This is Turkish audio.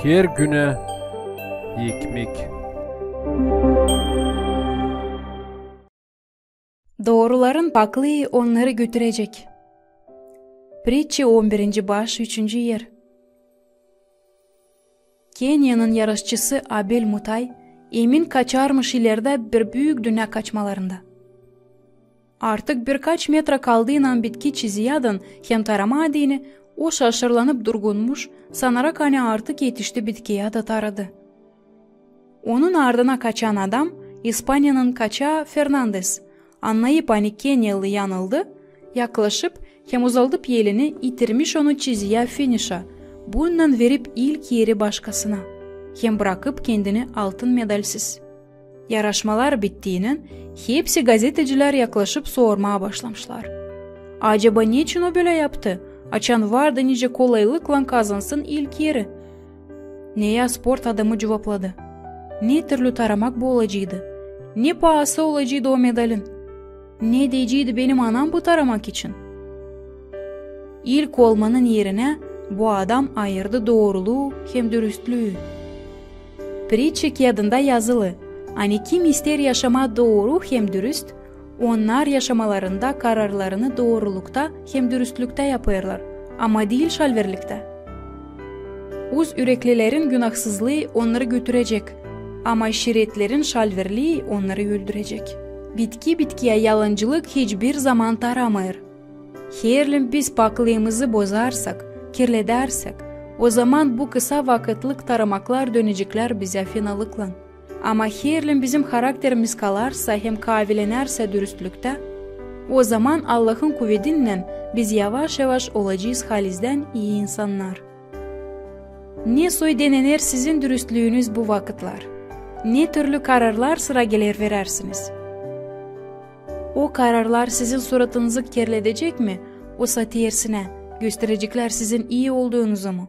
Her güne ekmek. Doğruların paklığı onları götürecek. Prитча 11. baş 3. yer. Kenya'nın yarışçısı Abel Mutay emin kaçarmış ileride bir büyük dünya kaçmalarında. Artık birkaç metre kaldığıyla bitki çiziyadın hem tarama adini o şaşırlanıp durgunmuş sanarak hani artık yetişti bitkiye da taradı. Onun ardına kaçan adam İspanya'nın kaçağı Fernandez. Anlayıp hani Kenyalı yanıldı, yaklaşıp hem uzaldıp yelini itirmiş onu çiziye finişa. Bundan verip ilk yeri başkasına. Hem bırakıp kendini altın medalsiz. Yarışmalar bittiğinin hepsi gazeteciler yaklaşıp sormaya başlamışlar. Acaba niçin o böyle yaptı? Açan vardı nice kolaylıkla kazansın ilk yeri. Neye sport adamı cevapladı. Ne türlü taramak bu olacıydı? Ne pahası olacıydı o medalin? Ne diyeceydi benim anam bu taramak için? İlk olmanın yerine bu adam ayırdı doğruluğu hem dürüstlüğü. Prитча kağıdında yazılı. Hani kim ister yaşama doğru hem dürüst, onlar yaşamalarında kararlarını doğrulukta hem dürüstlükte yaparlar. Ama değil şalverlikte. Uz yüreklilerin günahsızlığı onları götürecek. Ama şiretlerin şalverliği onları öldürecek. Bitkiye yalancılık hiçbir zaman taramayır. Herlim biz paklığımızı bozarsak, kirledersek, o zaman bu kısa vakitlik taramaklar dönecekler bize fenalıkla. Ama herlim bizim karakterimiz kalarsa hem kavilenerse dürüstlükte, o zaman Allah'ın kuvvetiyle biz yavaş yavaş olacağız halizden iyi insanlar. Ne soy denenir sizin dürüstlüğünüz bu vakitler? Ne türlü kararlar sıra gelir verersiniz? O kararlar sizin suratınızı kirletecek mi? O tersine gösterecekler sizin iyi olduğunuzu mu?